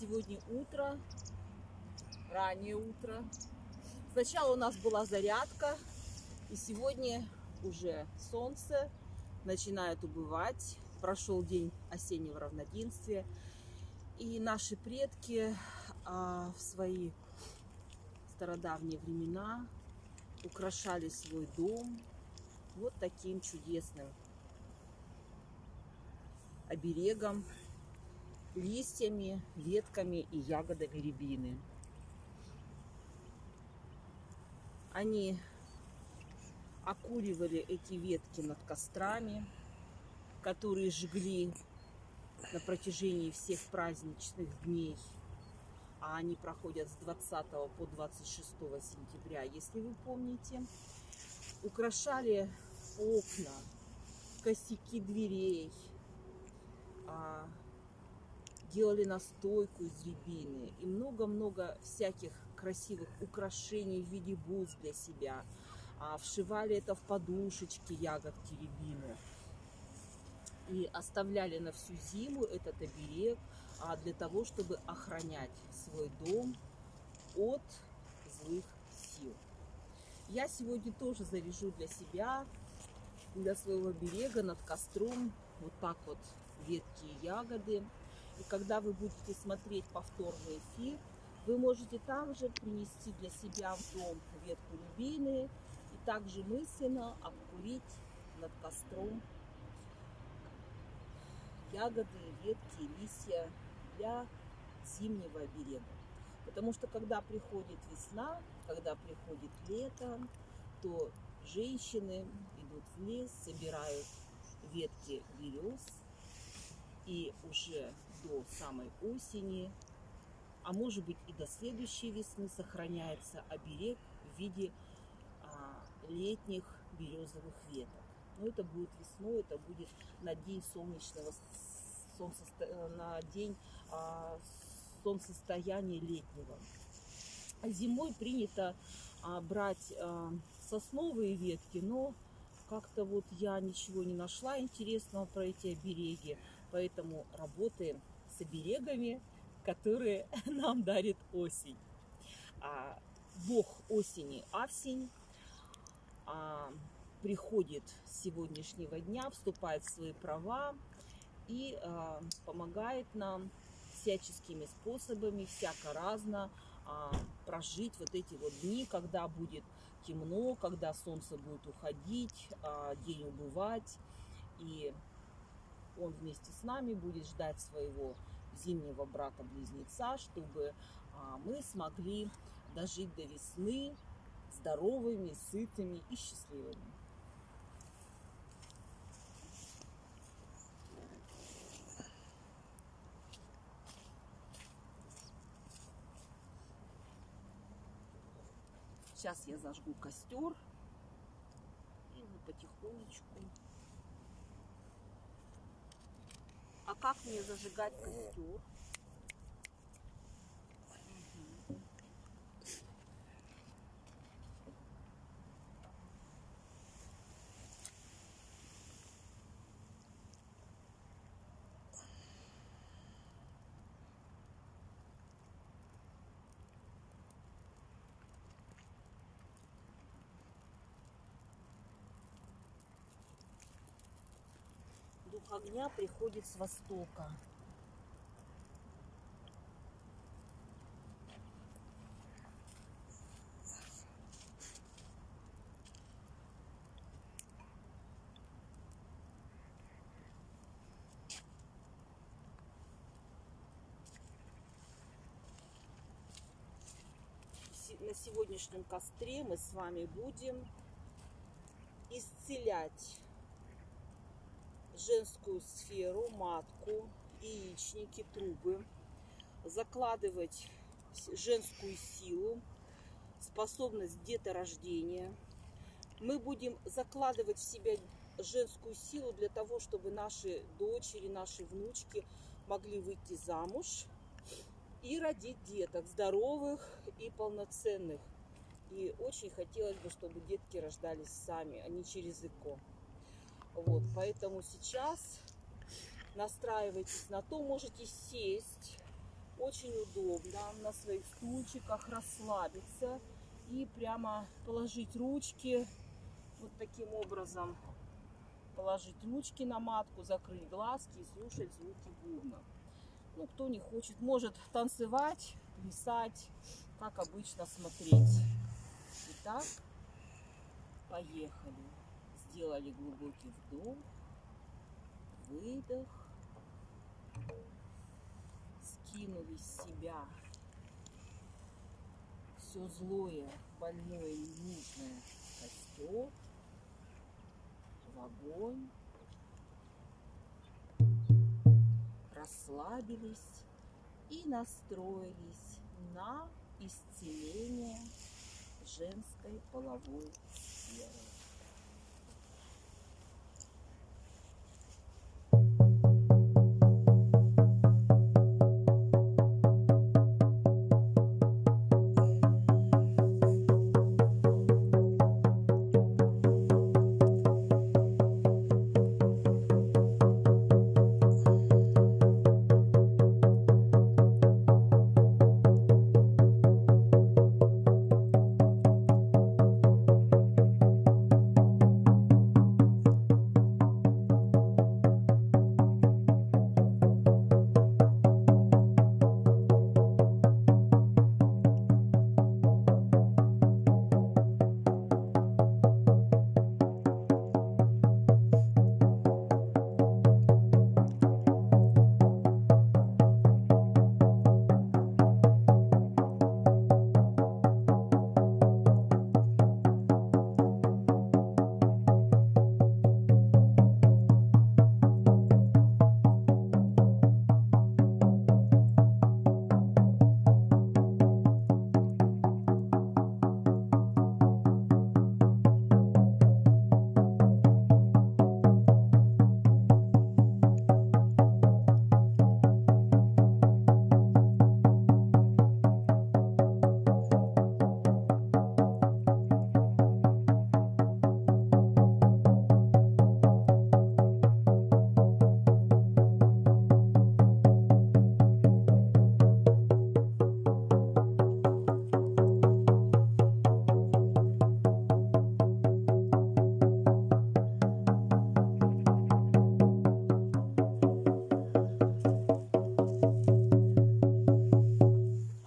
Сегодня утро, раннее утро. Сначала у нас была зарядка, и сегодня уже солнце начинает убывать. Прошел день осеннего равноденствия, и наши предки в свои стародавние времена украшали свой дом вот таким чудесным оберегом, листьями, ветками и ягодами рябины. Они окуривали эти ветки над кострами, которые жгли на протяжении всех праздничных дней, а они проходят с 20 по 26 сентября, если вы помните. Украшали окна, косяки дверей, делали настойку из рябины и много-много всяких красивых украшений в виде бус для себя. Вшивали это в подушечки, ягодки рябины. И оставляли на всю зиму этот оберег для того, чтобы охранять свой дом от злых сил. Я сегодня тоже заряжу для себя, для своего оберега над костром вот так вот ветки и ягоды. И когда вы будете смотреть повторный эфир, вы можете также принести для себя в дом ветку рябины и также мысленно обкурить над костром ягоды, ветки, листья для зимнего оберега. Потому что когда приходит весна, когда приходит лето, то женщины идут в лес, собирают ветки берез, и уже до самой осени, а может быть и до следующей весны, сохраняется оберег в виде летних березовых веток. Но это будет весной, это будет на день на день солнцестояния летнего. Зимой принято брать сосновые ветки, но как-то вот я ничего не нашла интересного про эти обереги, поэтому работаем с оберегами, которые нам дарит осень. Бог осени Авсень приходит с сегодняшнего дня, вступает в свои права и помогает нам всяческими способами, всяко разно прожить вот эти вот дни, когда будет темно, когда солнце будет уходить, день убывать, и он вместе с нами будет ждать своего зимнего брата-близнеца, чтобы мы смогли дожить до весны здоровыми, сытыми и счастливыми. Сейчас я зажгу костер и потихонечку. А как мне зажигать костер? Дух огня приходит с востока. На сегодняшнем костре мы с вами будем исцелять женскую сферу, матку, яичники, трубы, закладывать женскую силу, способность деторождения. Мы будем закладывать в себя женскую силу для того, чтобы наши дочери, наши внучки могли выйти замуж и родить деток здоровых и полноценных. И очень хотелось бы, чтобы детки рождались сами, а не через ЭКО. Вот, поэтому сейчас настраивайтесь на то, можете сесть Очень удобно на своих стульчиках расслабиться и прямо положить ручки вот таким образом. Положить ручки на матку, закрыть глазки и слушать звуки бубна. Ну, кто не хочет, может танцевать, плясать, как обычно смотреть. Итак, поехали. Сделали глубокий вдох, выдох. Скинули с себя все злое, больное, ненужное в костер, в огонь. Расслабились и настроились на исцеление женской половой сферы.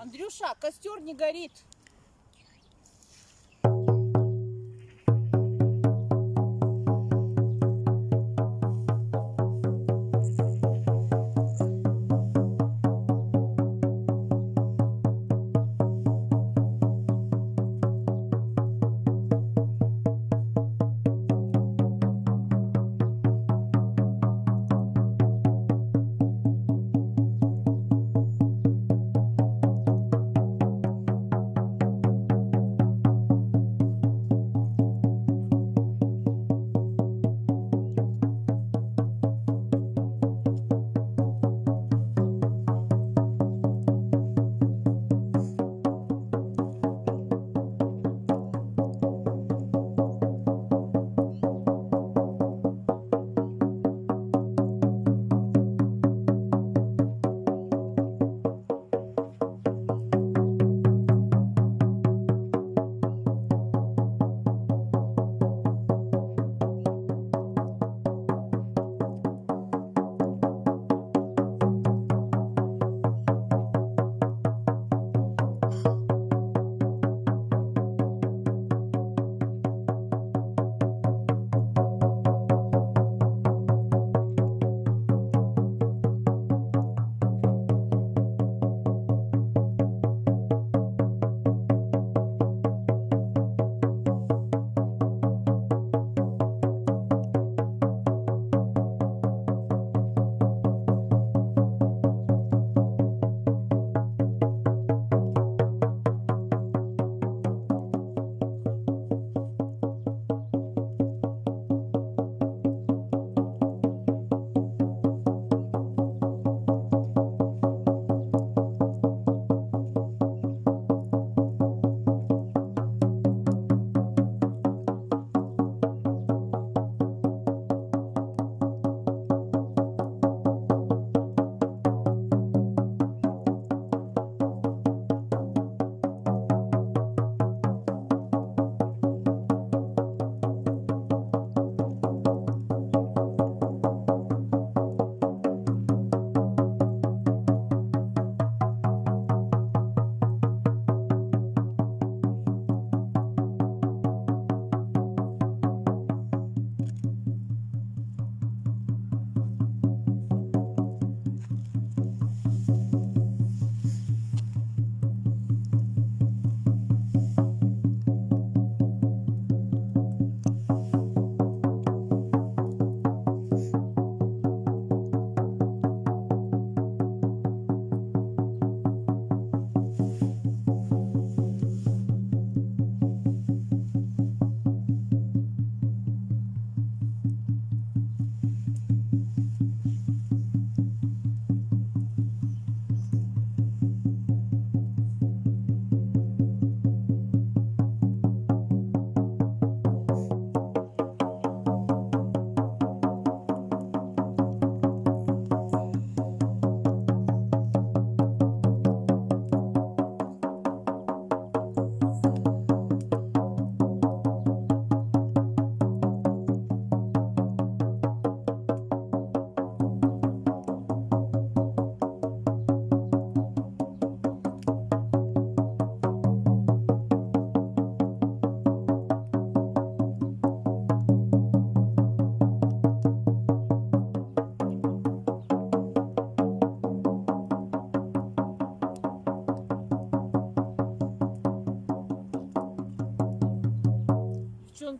Андрюша, костер не горит.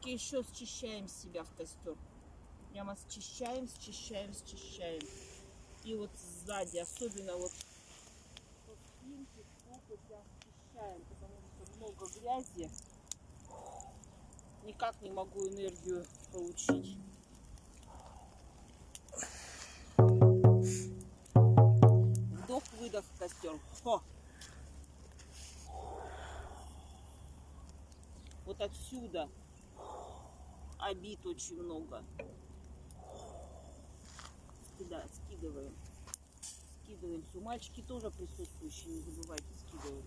девочки, еще счищаем себя в костер. Прямо счищаем, счищаем, счищаем. И вот сзади, особенно вот по спинке, попу прям счищаем, потому что много грязи. Никак не могу энергию получить. Вдох-выдох в костер. Хо! Вот отсюда обид очень много. Скидываем. Скидываем все. Мальчики тоже присутствующие, не забывайте, скидываем.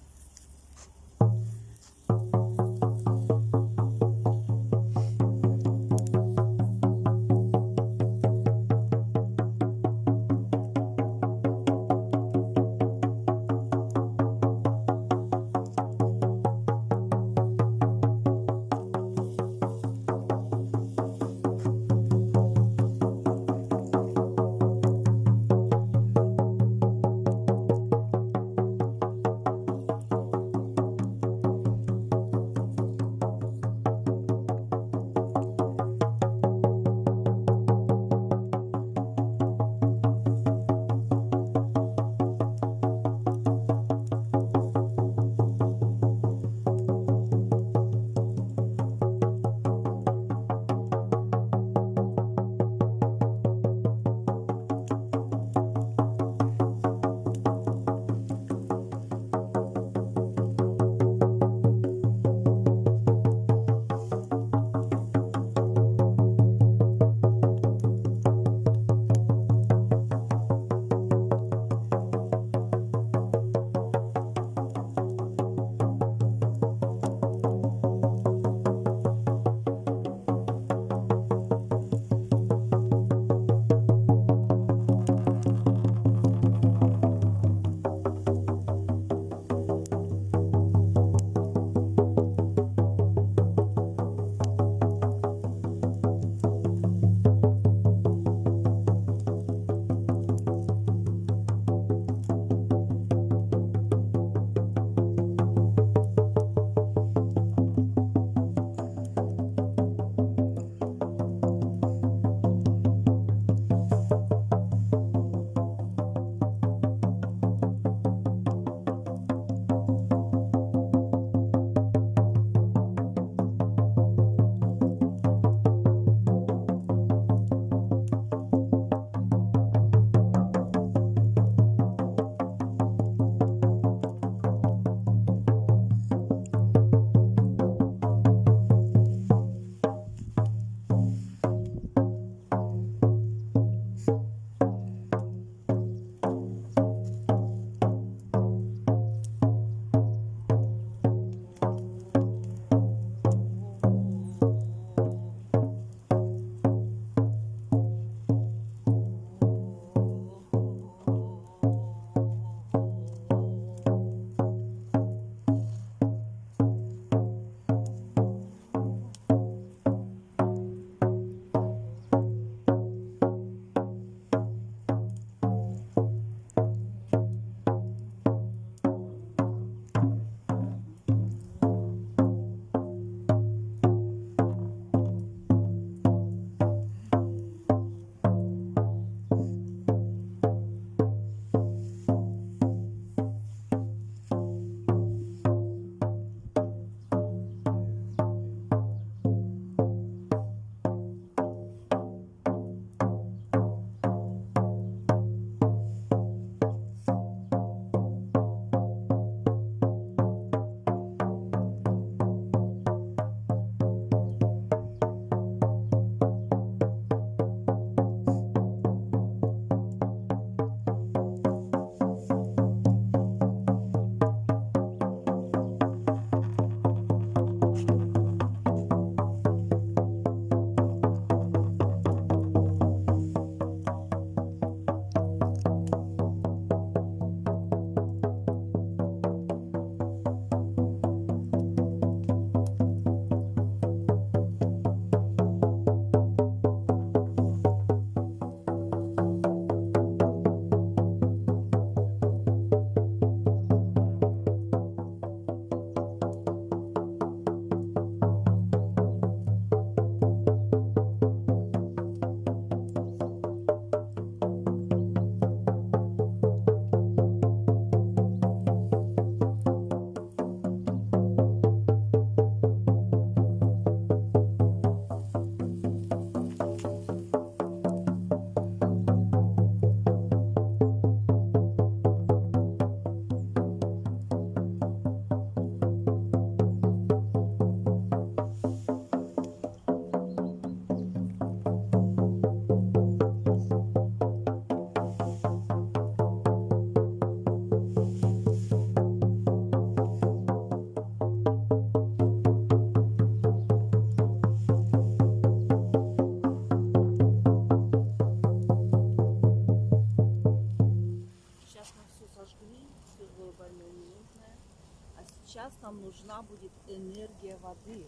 нужна будет энергия воды,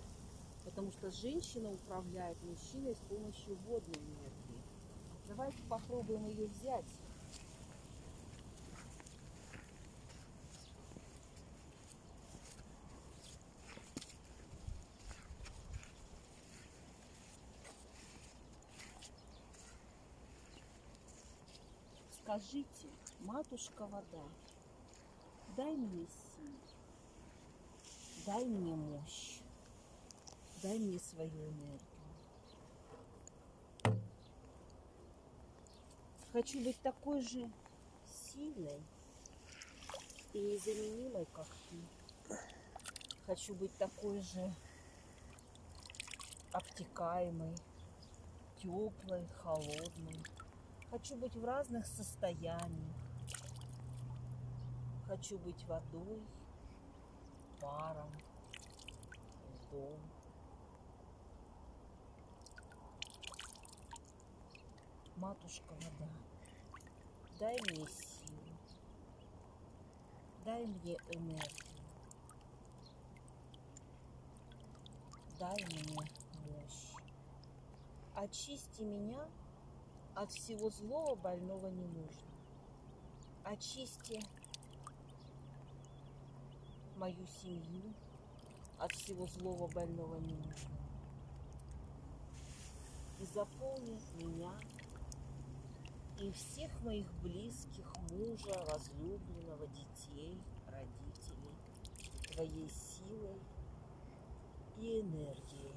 потому что женщина управляет мужчиной с помощью водной энергии. Давайте попробуем ее взять. Скажите, матушка вода, дай мне силу, дай мне мощь, дай мне свою энергию. Хочу быть такой же сильной и незаменимой, как ты. Хочу быть такой же обтекаемой, теплой, холодной. Хочу быть в разных состояниях. Хочу быть водой, паром, льдом. Матушка вода, дай мне силу, дай мне энергию, дай мне мощь. Очисти меня от всего злого, больного, ненужного. Очисти мою семью от всего злого, больного, ненужного. И заполни меня и всех моих близких, мужа, возлюбленного, детей, родителей твоей силой и энергией.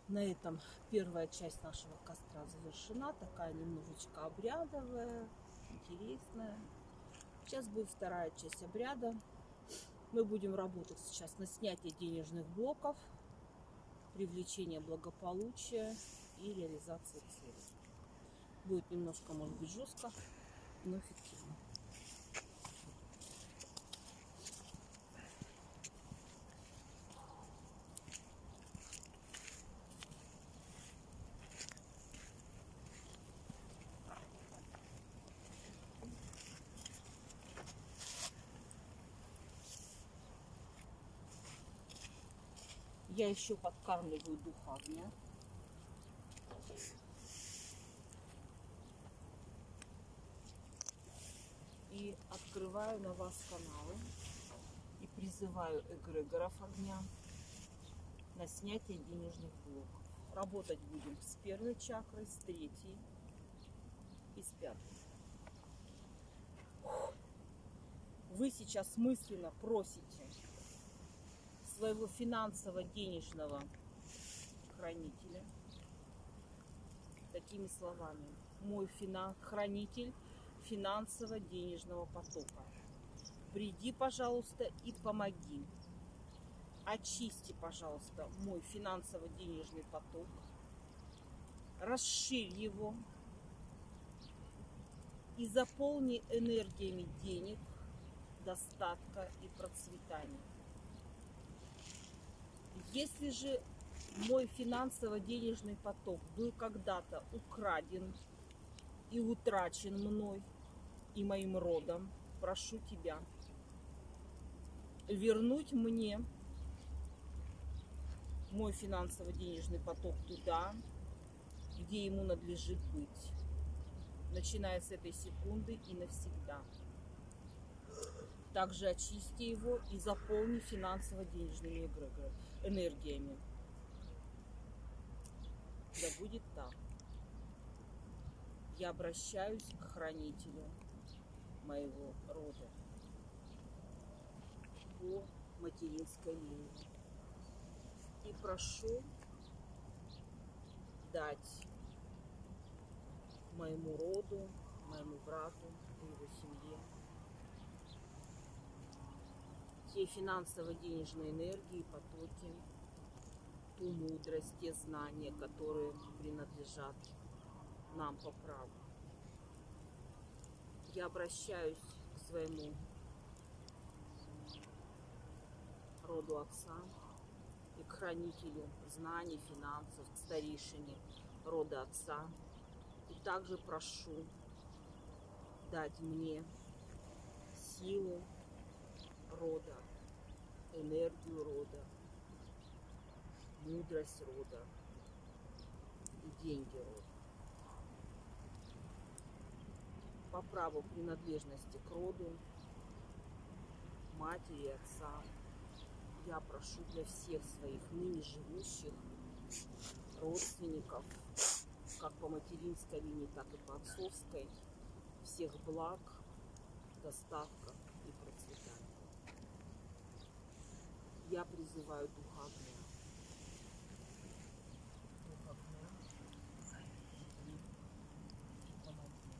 На этом первая часть нашего костра завершена. Такая немножечко обрядовая, интересная. Сейчас будет вторая часть обряда. Мы будем работать сейчас на снятие денежных блоков, привлечение благополучия и реализации цели. Будет немножко, может быть, жестко, но эффективно. Я еще подкармливаю духа огня. И открываю на вас каналы. И призываю эгрегоров огня на снятие денежных блоков. Работать будем с первой чакрой, с третьей и с пятой. Вы сейчас мысленно просите своего финансово-денежного хранителя такими словами: мой хранитель финансово-денежного потока, приди, пожалуйста, и помоги. Очисти, пожалуйста, мой финансово-денежный поток, расширь его и заполни энергиями денег, достатка и процветания. Если же мой финансово-денежный поток был когда-то украден и утрачен мной и моим родом, прошу тебя вернуть мне мой финансово-денежный поток туда, где ему надлежит быть, начиная с этой секунды и навсегда. Также очисти его и заполни финансово-денежными энергиями. Да будет так. Я обращаюсь к хранителю моего рода по материнской линии и прошу дать моему роду, моему брату и его семье те финансово-денежные энергии, потоки, ту мудрость, те знания, которые принадлежат нам по праву. Я обращаюсь к своему роду отца и к хранителю знаний, финансов, к старейшине рода отца. И также прошу дать мне силу рода, энергию рода, мудрость рода и деньги рода. По праву принадлежности к роду, матери и отца, я прошу для всех своих ныне живущих родственников, как по материнской линии, так и по отцовской, всех благ, достатка и процветания. Я призываю Духа огня. Дух огня, иди и помоги.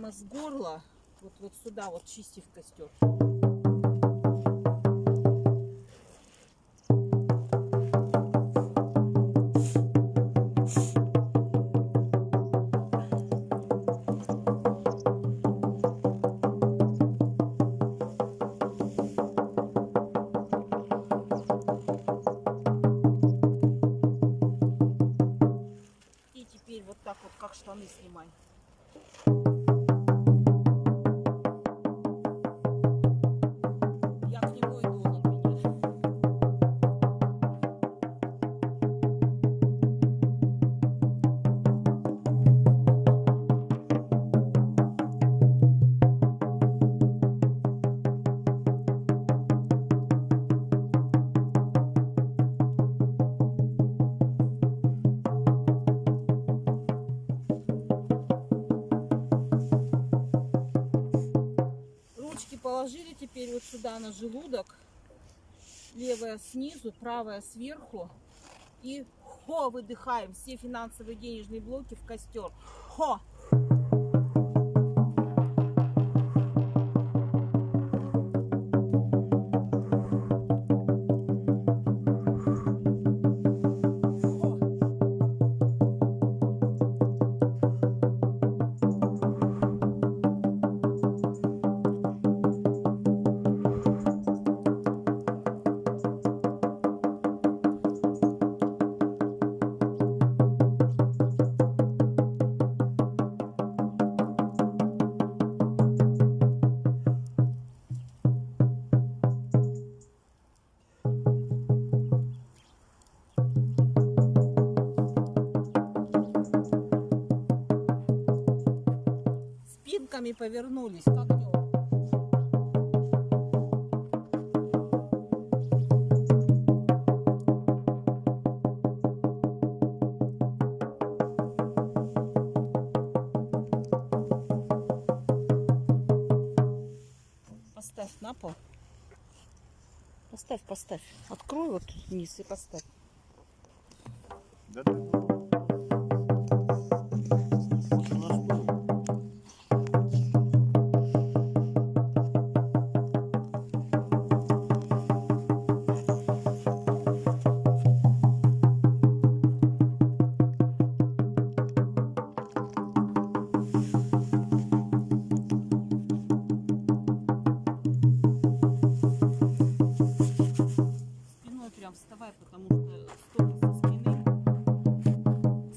прямо с горла, вот сюда вот чисти в костер. И теперь вот так вот, как штаны снимай. Я к нему иду, он от меня. Ручки положили теперь вот сюда на желудок. Левая снизу, правая сверху. И хо, выдыхаем все финансовые денежные блоки в костер. Хо! Спинками повернулись к огню. Поставь на пол. Поставь. Открой вот тут вниз и поставь. Спиной прям вставай, потому что столько со спины.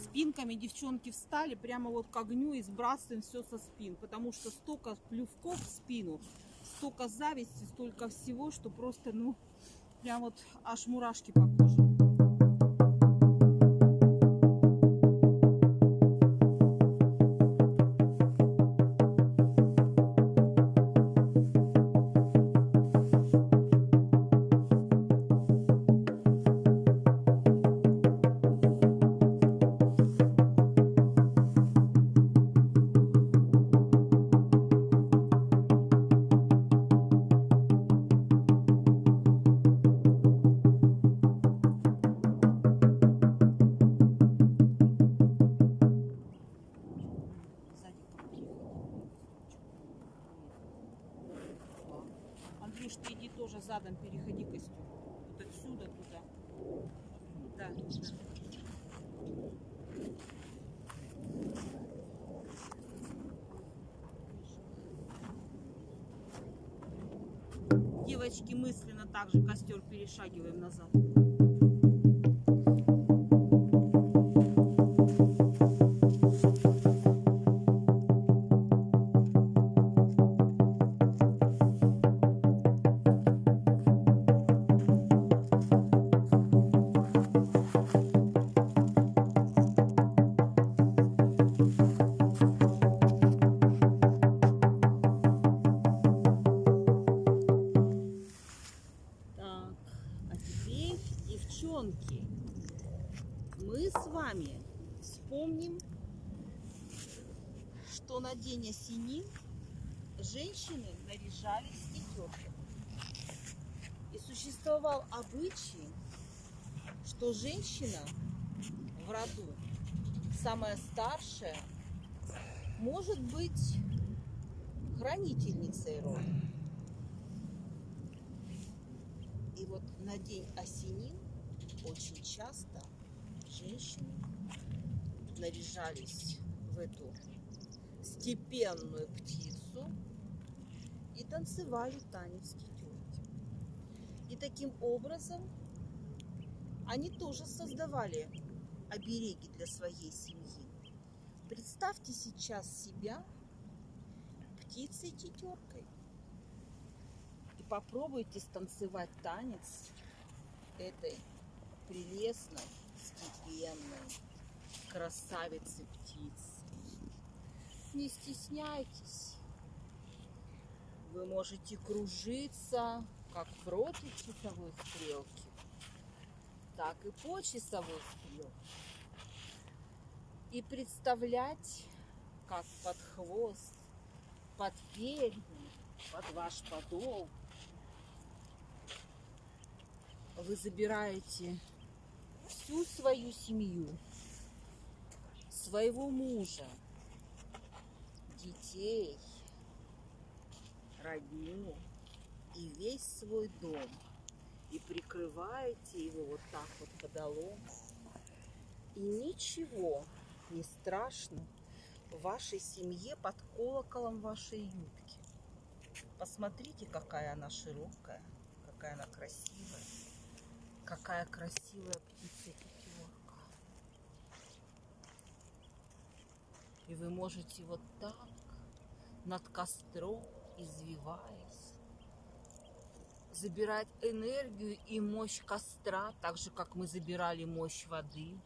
Спинками девчонки встали прямо вот к огню и сбрасываем все со спин, потому что столько плювков в спину, столько зависти, столько всего, что просто, ну, прям вот аж мурашки по коже. Андрюш, ты иди тоже задом, переходи костюм. Вот отсюда туда. Да. Девочки, мысленно также костер перешагиваем назад. Девчонки, мы с вами вспомним, что на день осени женщины наряжались в тетёнок. И существовал обычай, что женщина в роду, самая старшая, может быть хранительницей рода. И вот на день осенин очень часто женщины наряжались в эту степенную птицу и танцевали танец тетерки. И таким образом они тоже создавали обереги для своей семьи. Представьте сейчас себя птицей-тетеркой и попробуйте станцевать танец этой прелестной, степенной красавицы-птицы. Не стесняйтесь. Вы можете кружиться как против часовой стрелки, так и по часовой стрелке. И представлять, как под хвост, под перья, под ваш подол вы забираете всю свою семью, своего мужа, детей, родню и весь свой дом. И прикрываете его вот так вот подолом. И ничего не страшно в вашей семье под колоколом вашей юбки. Посмотрите, какая она широкая, какая она красивая. Какая красивая птица-тетерка. И вы можете вот так над костром, извиваясь, забирать энергию и мощь костра, так же, как мы забирали мощь воды.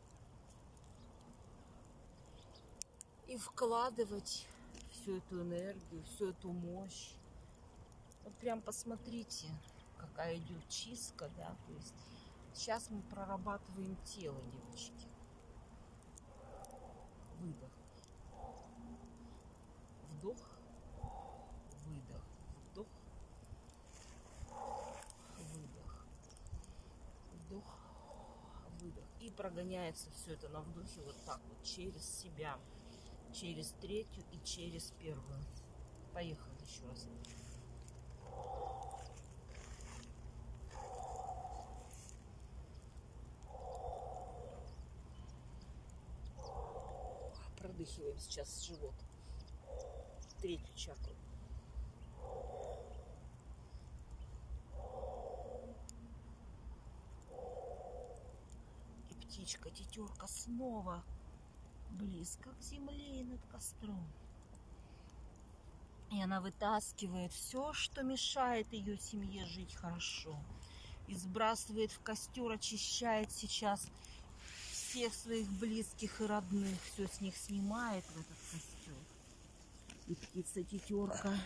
И вкладывать всю эту энергию, всю эту мощь. Вот прям посмотрите, какая идет чистка, да, то есть сейчас мы прорабатываем тело, девочки. Выдох. Вдох. Выдох. Вдох. Выдох. Вдох. Выдох. И прогоняется все это на вдохе вот так вот через себя. Через третью и через первую. Поехали еще раз. Продыхиваем сейчас живот. Третью чакру. И птичка, тетерка снова близко к земле и над костром. И она вытаскивает все, что мешает ее семье жить хорошо. И сбрасывает в костер, очищает сейчас всех своих близких и родных. Все с них снимает в этот костер. И птица-тетерка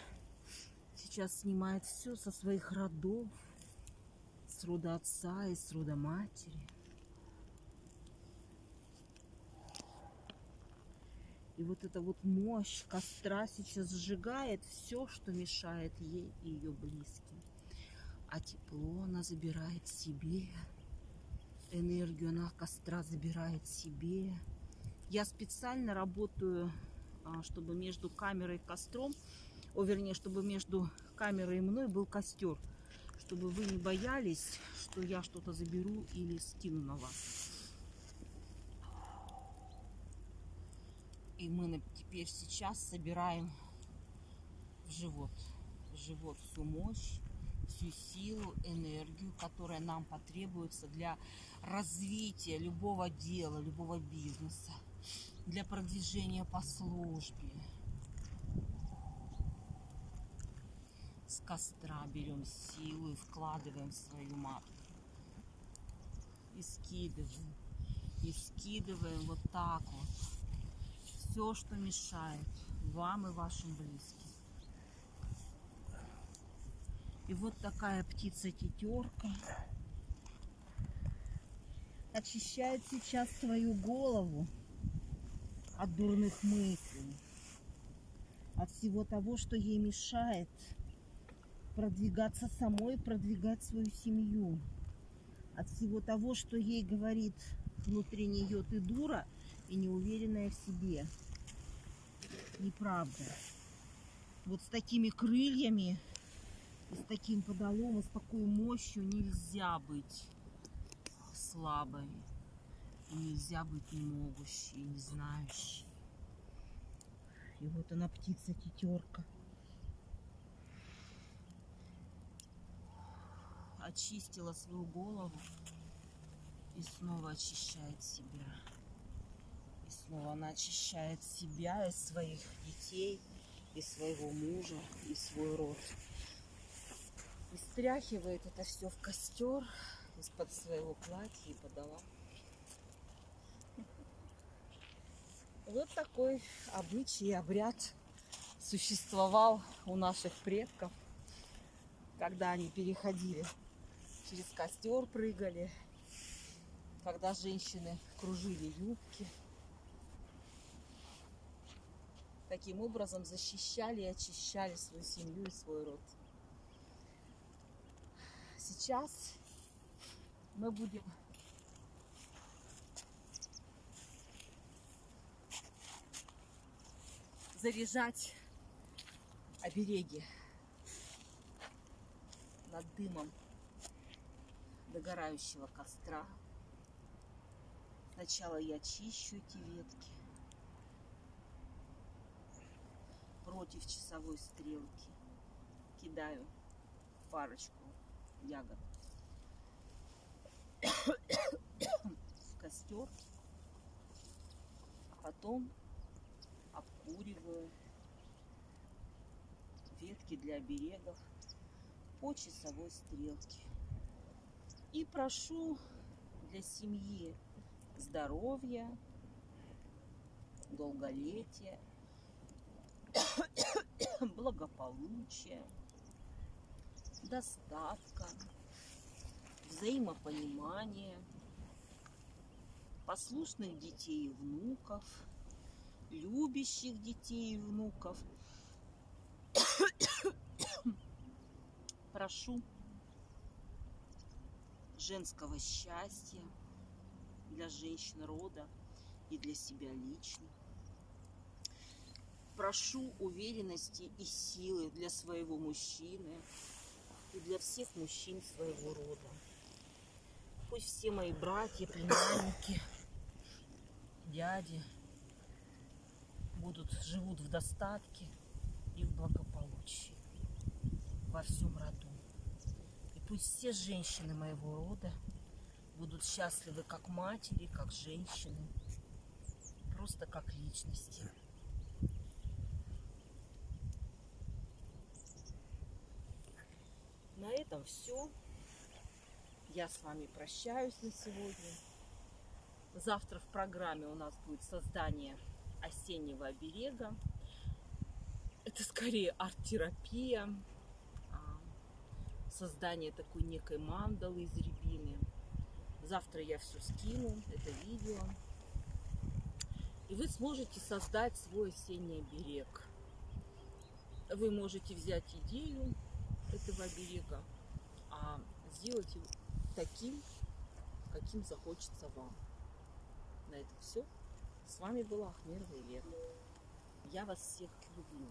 сейчас снимает все со своих родов. С рода отца и с рода матери. И вот эта вот мощь костра сейчас сжигает все, что мешает ей и ее близким. А тепло она забирает себе. Энергию она костра забирает себе. Я специально работаю, чтобы между камерой и костром, вернее, чтобы между камерой и мной был костер. Чтобы вы не боялись, что я что-то заберу или скину на вас. И мы теперь сейчас собираем в живот всю мощь, всю силу, энергию, которая нам потребуется для развития любого дела, любого бизнеса, для продвижения по службе. С костра берем силу и вкладываем в свою матку. И скидываем вот так вот. Все, что мешает вам и вашим близким. И вот такая птица-тетерка очищает сейчас свою голову от дурных мыслей, от всего того, что ей мешает продвигаться самой, продвигать свою семью, от всего того, что ей говорит внутри нее: ты дура и неуверенная в себе. Неправда. Вот с такими крыльями, и с таким подолом, и с такой мощью нельзя быть слабой. И нельзя быть немогущей, не знающей. И вот она, птица-тетерка. Очистила свою голову и снова очищает себя. И снова она очищает себя и своих детей, и своего мужа, и свой род. И стряхивает это все в костер из-под своего платья и подала. Вот такой обычай и обряд существовал у наших предков, когда они переходили через костер, прыгали, когда женщины кружили юбки. Таким образом защищали и очищали свою семью и свой род. Сейчас мы будем заряжать обереги над дымом догорающего костра. Сначала я чищу эти ветки против часовой стрелки, кидаю парочку ягод в костер, а потом обкуриваю ветки для оберегов по часовой стрелке. И прошу для семьи здоровья, долголетия, благополучия, достатка, взаимопонимания, послушных детей и внуков, любящих детей и внуков. Прошу женского счастья для женщин рода и для себя лично. Прошу уверенности и силы для своего мужчины и для всех мужчин своего рода. Пусть все мои братья, племянники, дяди живут в достатке и в благополучии во всем роду. И пусть все женщины моего рода будут счастливы как матери, как женщины, просто как личности. На этом все. Я с вами прощаюсь на сегодня. Завтра в программе у нас будет создание осеннего оберега. Это скорее арт-терапия, создание такой некой мандалы из рябины. Завтра я все скину, это видео. И вы сможете создать свой осенний оберег. Вы можете взять идею этого оберега, а сделать его таким, каким захочется вам. На этом все. С вами была Ахмерова Елена. Я вас всех люблю.